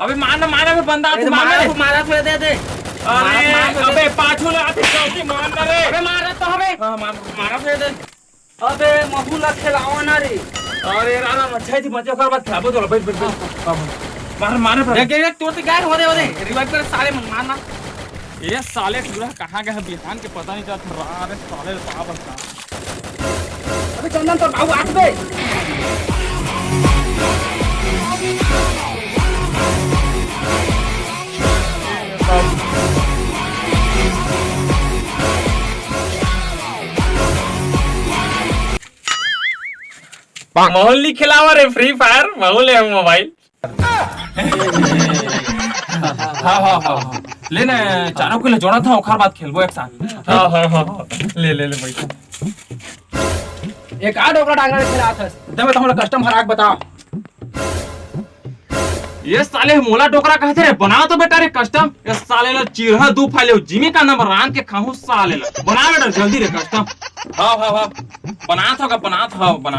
अबे मारना मारा में बंदा अरे मारा तो दे दे। अरे अबे पाछू ले आती चौकी मारना रे। अबे मारा तो हबे। हां मारा दे दे। अबे महू ला खेलाओ ना रे। अरे राणा मच्छाई थी मचे ओकर बाद खाबो तो बैठ मार मारे पर देख तू तो गायब हो दे रिवाइव कर साले मारना। ये साले पूरा कहां गए बिहान के पता नहीं चलता। अरे साले का बता। अबे चंदन तो बाबू आठ बे। माहौल नहीं खिलावा रे फ्री फायर माहौल है मोबाइल। हाँ लेने चारों के लिए जोड़ा था ओखर बाद खेलबो एक साथ। हाँ ले भाई एक आठ ओकरा डांगरा खेला था। देबे तो हमरा कस्टम हराक बताओ। ये साले मोला डोकरा कहते रे बना तो बेटा रे कस्टम। ये साले ला चिरहा दू फाले जिमी का नंबर रान के खाहू साले ला बना बेटा जल्दी रे कस्टम। हाँ बना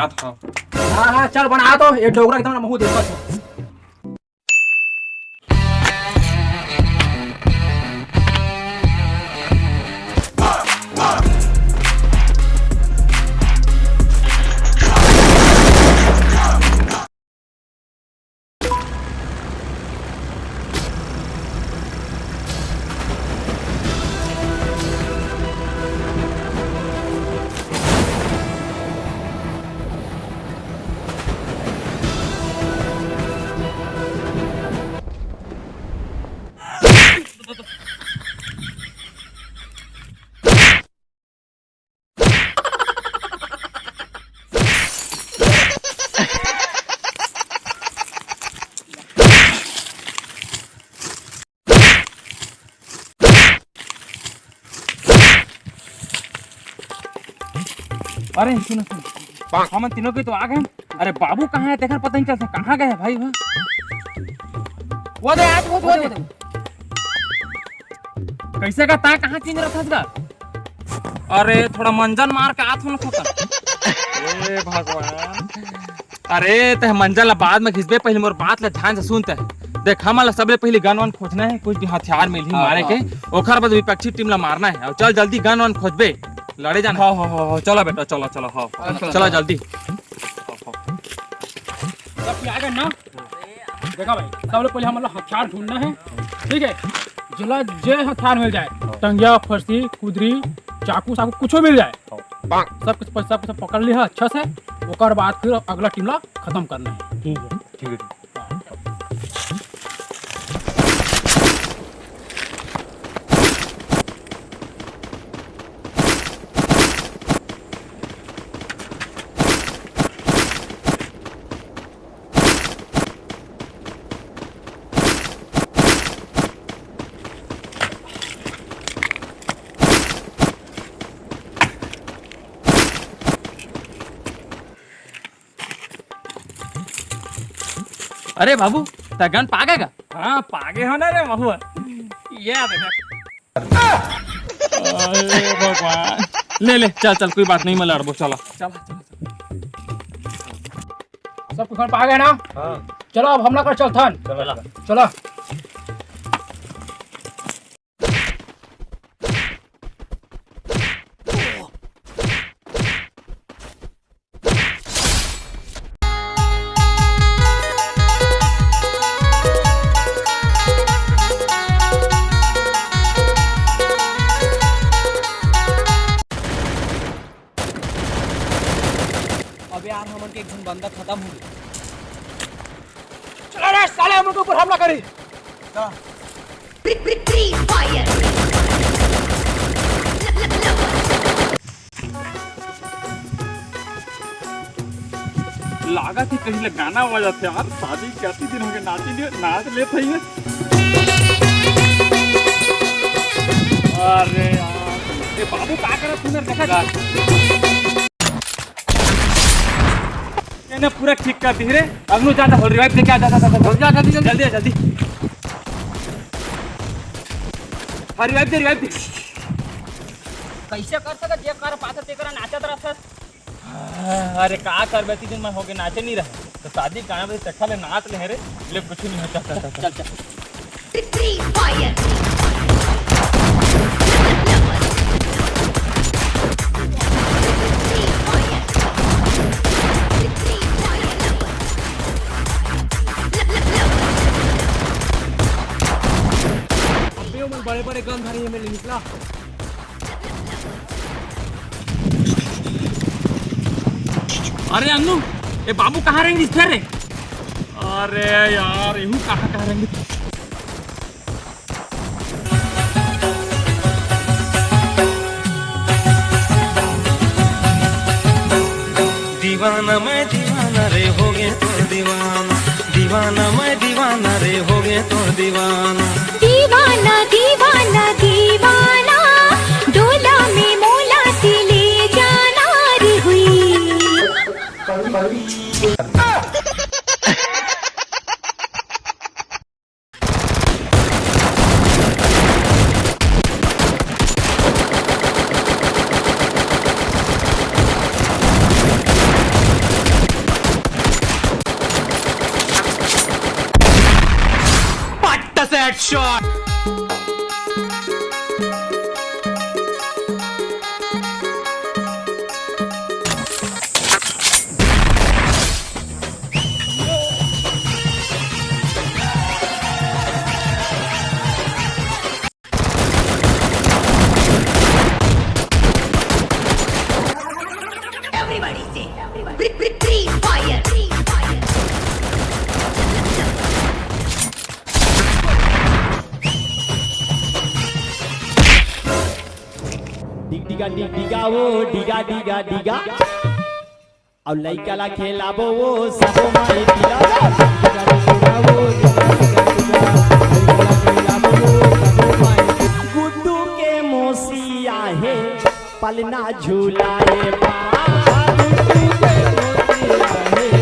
था। हाँ चल बना तो ये डोकरा एकदम महू देखत। अरे सुनो हम तीनों की तो आ गए। अरे बाबू कहाँ है देखकर पता नहीं चलता कहाँ गए भाई। वो दे आज वो दे कैसे का ता कहाँ चीन रखा था। अरे थोड़ा मंजन मार के आथ खत्म। ए भगवान अरे ते मंजन बाद में घिसबे पहले मोर बात ले ध्यान से सुनते देख हमला सबले पहले गन वन खोजना है कुछ भी हथियार मिली मारे के ओखर बाद विपक्षी टीम ला मारना है। और चल जल्दी गन वन खोजबे लड़े जाना। हाँ चलो बेटा चलो हाँ चलो जल्दी। सब आ गए ना देखा भाई सबले पहले हम लोग हथियार ढूंढना है ठीक है। जिला जे हथियार मिल जाए टंगिया फरसी कुदरी चाकू साकू कुछ मिल जाए सब कुछ पकड़ लिया अच्छा से। ओकर बाद फिर अगला टीम ला खत्म करना है। ठीक है। अरे बाबू गन पागेगा। हाँ पागे हो ना रे महुआ ये अरे भगवान ले चल कोई बात नहीं मैं लड़बो चलो चल सब कुछ पा गए ना। हाँ। चलो अब हमला कर चल चलो यार हमन के एक झन बंदा खत्म हो गया। चलो रे साले हम ऊपर हमला करी। लागा थी कहीं गाना बजा थे यार शादी कैसी दिन हो गए नाच लेते ही। अरे यार बाबू क्या कर सुंदर देखा पूरा ठीक कर दी रे। अगनू जाता हो रिवाइव लेके आ जाता जल्दी रिवाइव दे। कैसे कर सकत जे कर पात तेकरा नाचत रहत। अरे का कर बेती दिन में हो गए नाचे नहीं रहे। तो शादी कहाँ पे चक्का ले नाच ले रे ले कुछ नहीं होता चल चल Free fire. अबे वो बड़े बड़े गन धारी हमें निकला अरे अन्नू ये बाबू कहाँ रहेंगे इस फेरे अरे यार यहू कहाँ रहेंगे दीवाना मैं दीवाना रे हो गए तो दीवाना दीवाना मैं दीवाना रे हो गए तो दीवाना दीवाना दीवाना दीवाना डोला में मोला से ले जाना रे हुई Everybody say free fire. Free fire. डिगा डिगा वो डिगा डिगा डिगा और लइका ला खेलाबो वो सबो माई पिला डिगा डिगा वो डिगा डिगा लइका ला खेलाबो वो सबो माई गुड्डू के मोसिया है पलना झूलाए बा गुड्डू के मोसिया है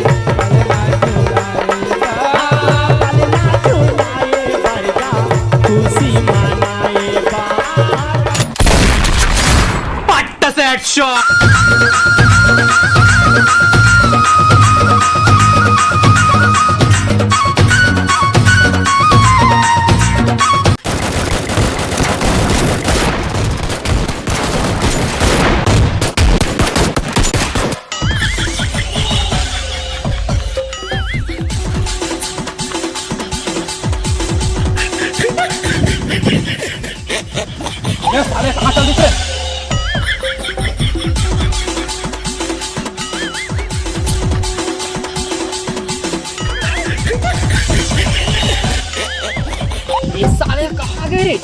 पलना झूलाए बरगा खुशी मनाए बा ये साले कहाँ चल दिख रहे ये साले कहाँ गए रे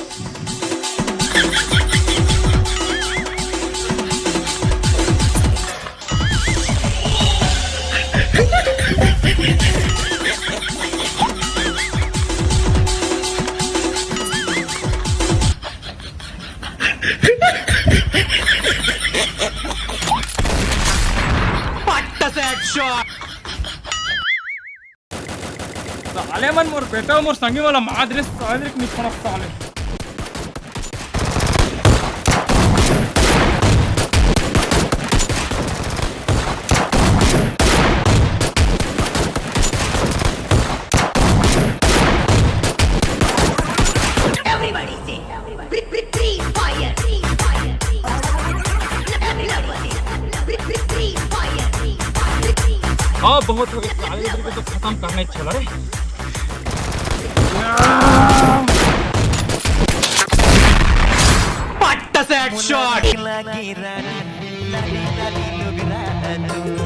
साले मन मोर बेटा मोर संगी वाला मादरे साले के निकल साले Everybody say free fire. Free fire. Everybody say free fire. Free fire. हाँ बहुत हो गए साले इधर को तो खत्म करने चला रे लगी रानी लाली लाली लुगरा तू